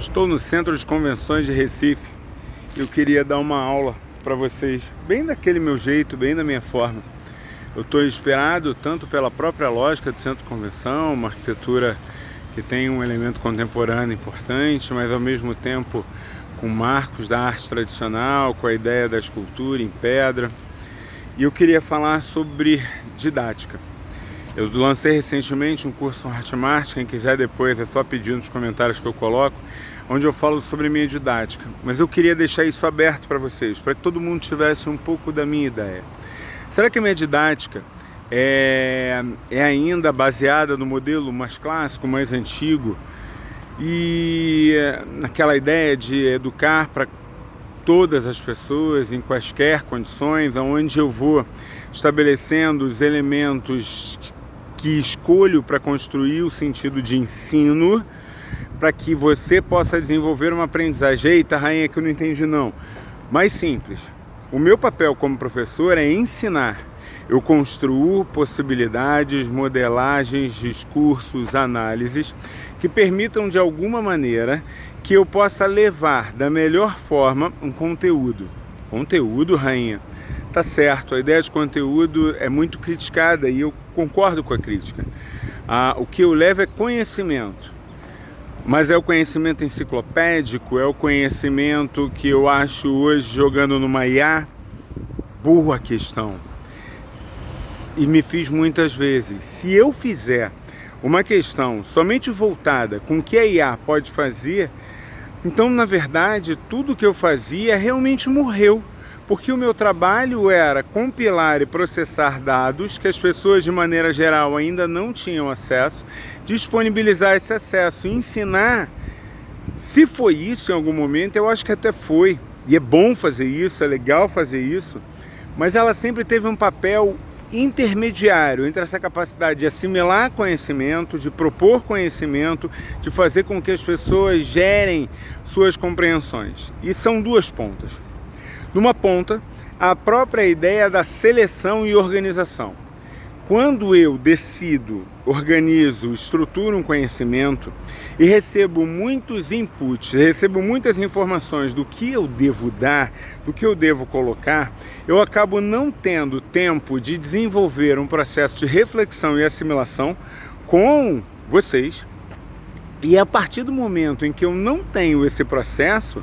Estou no Centro de Convenções de Recife e eu queria dar uma aula para vocês, bem daquele meu jeito, bem da minha forma. Eu estou inspirado tanto pela própria lógica do Centro de Convenção, uma arquitetura que tem um elemento contemporâneo importante, mas ao mesmo tempo com marcos da arte tradicional, com a ideia da escultura em pedra. E eu queria falar sobre didática. Eu lancei recentemente um curso Hotmart, quem quiser depois é só pedir nos comentários que eu coloco, onde eu falo sobre minha didática. Mas eu queria deixar isso aberto para vocês, para que todo mundo tivesse um pouco da minha ideia. Será que a minha didática é ainda baseada no modelo mais clássico, mais antigo, e naquela ideia de educar para todas as pessoas, em quaisquer condições, onde eu vou estabelecendo os elementos que escolho para construir o sentido de ensino, para que você possa desenvolver uma aprendizagem? Eita, rainha, que eu não entendi não. Mais simples. O meu papel como professor é ensinar. Eu construo possibilidades, modelagens, discursos, análises que permitam de alguma maneira que eu possa levar da melhor forma um conteúdo. Conteúdo, rainha? Tá certo, a ideia de conteúdo é muito criticada e eu concordo com a crítica. O que eu levo é conhecimento, mas é o conhecimento enciclopédico, é o conhecimento que eu acho hoje jogando numa IA. Boa questão. E me fiz muitas vezes. Se eu fizer uma questão somente voltada com o que a IA pode fazer, então na verdade tudo que eu fazia realmente morreu. Porque o meu trabalho era compilar e processar dados que as pessoas de maneira geral ainda não tinham acesso, disponibilizar esse acesso, ensinar. Se foi isso em algum momento, eu acho que até foi, e é bom fazer isso, é legal fazer isso, mas ela sempre teve um papel intermediário entre essa capacidade de assimilar conhecimento, de propor conhecimento, de fazer com que as pessoas gerem suas compreensões. E são duas pontas. Numa ponta, a própria ideia da seleção e organização. Quando eu decido, organizo, estruturo um conhecimento e recebo muitos inputs, recebo muitas informações do que eu devo dar, do que eu devo colocar, eu acabo não tendo tempo de desenvolver um processo de reflexão e assimilação com vocês. E a partir do momento em que eu não tenho esse processo,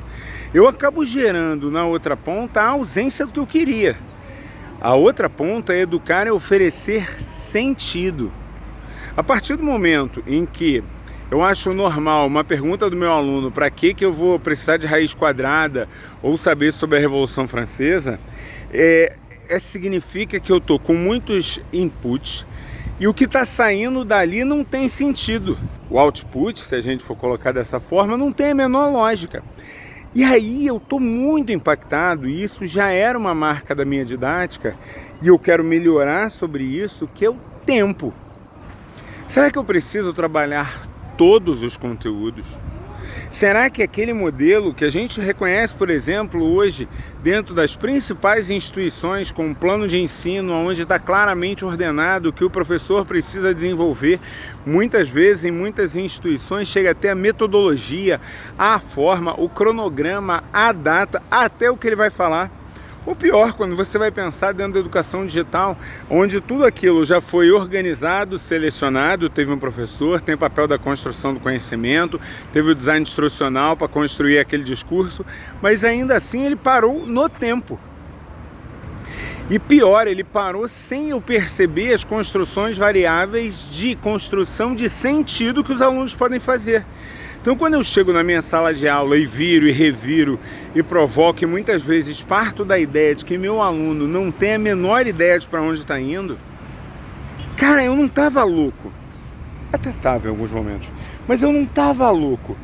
eu acabo gerando na outra ponta a ausência do que eu queria. A outra ponta é educar e oferecer sentido. A partir do momento em que eu acho normal uma pergunta do meu aluno, para que eu vou precisar de raiz quadrada ou saber sobre a Revolução Francesa, significa que eu estou com muitos inputs e o que está saindo dali não tem sentido. O output, se a gente for colocar dessa forma, não tem a menor lógica. E aí eu estou muito impactado, e isso já era uma marca da minha didática, e eu quero melhorar sobre isso, que é o tempo. Será que eu preciso trabalhar todos os conteúdos? Será que aquele modelo que a gente reconhece, por exemplo, hoje, dentro das principais instituições com um plano de ensino, onde está claramente ordenado o que o professor precisa desenvolver, muitas vezes em muitas instituições chega até a metodologia, a forma, o cronograma, a data, até o que ele vai falar. Ou pior, quando você vai pensar dentro da educação digital, onde tudo aquilo já foi organizado, selecionado, teve um professor, tem o papel da construção do conhecimento, teve o design instrucional para construir aquele discurso, mas ainda assim ele parou no tempo. E pior, ele parou sem eu perceber as construções variáveis de construção de sentido que os alunos podem fazer. Então, quando eu chego na minha sala de aula e viro e reviro e provoco, e muitas vezes parto da ideia de que meu aluno não tem a menor ideia de para onde está indo, cara, eu não estava louco. Até estava em alguns momentos, mas eu não estava louco.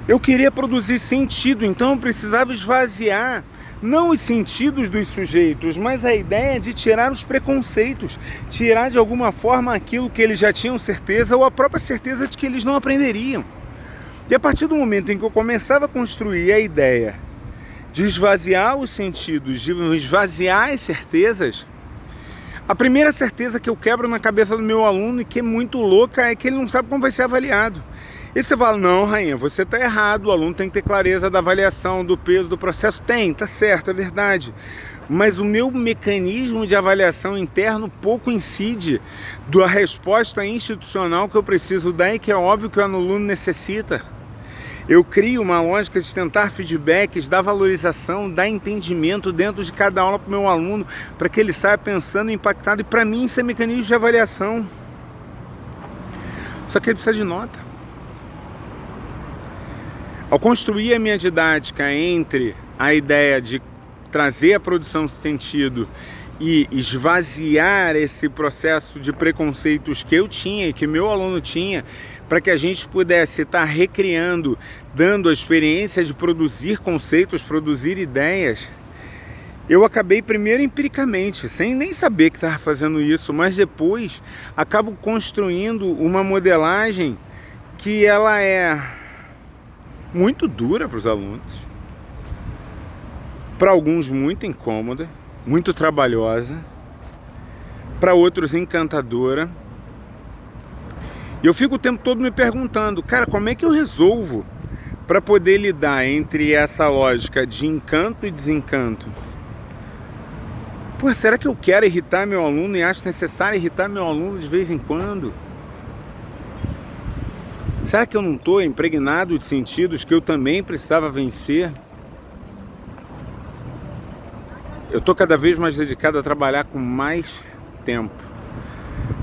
Eu queria produzir sentido, então eu precisava esvaziar não os sentidos dos sujeitos, mas a ideia de tirar os preconceitos, tirar de alguma forma aquilo que eles já tinham certeza ou a própria certeza de que eles não aprenderiam. E a partir do momento em que eu começava a construir a ideia de esvaziar os sentidos, de esvaziar as certezas, a primeira certeza que eu quebro na cabeça do meu aluno, e que é muito louca, é que ele não sabe como vai ser avaliado. E você fala, não, rainha, você está errado, o aluno tem que ter clareza da avaliação, do peso, do processo. Tem, tá certo, é verdade. Mas o meu mecanismo de avaliação interno pouco incide da resposta institucional que eu preciso dar e que é óbvio que o aluno necessita. Eu crio uma lógica de tentar feedbacks, dar valorização, dar entendimento dentro de cada aula para o meu aluno, para que ele saia pensando, impactado. E para mim isso é mecanismo de avaliação. Só que ele precisa de nota. Ao construir a minha didática entre a ideia de trazer a produção de sentido e esvaziar esse processo de preconceitos que eu tinha e que meu aluno tinha, para que a gente pudesse estar recriando, dando a experiência de produzir conceitos, produzir ideias, eu acabei primeiro empiricamente, sem nem saber que estava fazendo isso, mas depois acabo construindo uma modelagem que ela é muito dura para os alunos, para alguns muito incômoda, muito trabalhosa, para outros encantadora. E eu fico o tempo todo me perguntando, cara, como é que eu resolvo para poder lidar entre essa lógica de encanto e desencanto? Pô, será que eu quero irritar meu aluno e acho necessário irritar meu aluno de vez em quando? Será que eu não estou impregnado de sentidos que eu também precisava vencer? Eu estou cada vez mais dedicado a trabalhar com mais tempo,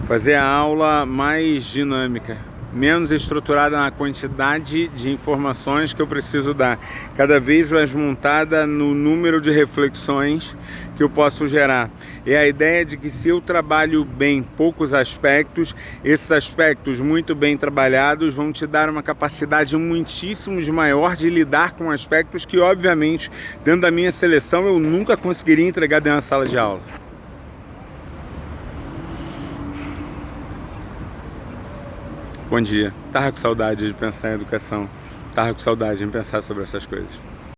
fazer a aula mais dinâmica, menos estruturada na quantidade de informações que eu preciso dar, cada vez mais montada no número de reflexões que eu posso gerar. É a ideia de que se eu trabalho bem poucos aspectos, esses aspectos muito bem trabalhados vão te dar uma capacidade muitíssimo de maior de lidar com aspectos que, obviamente, dentro da minha seleção eu nunca conseguiria entregar dentro da sala de aula. Bom dia. Tava com saudade de pensar em educação. Tava com saudade de pensar sobre essas coisas.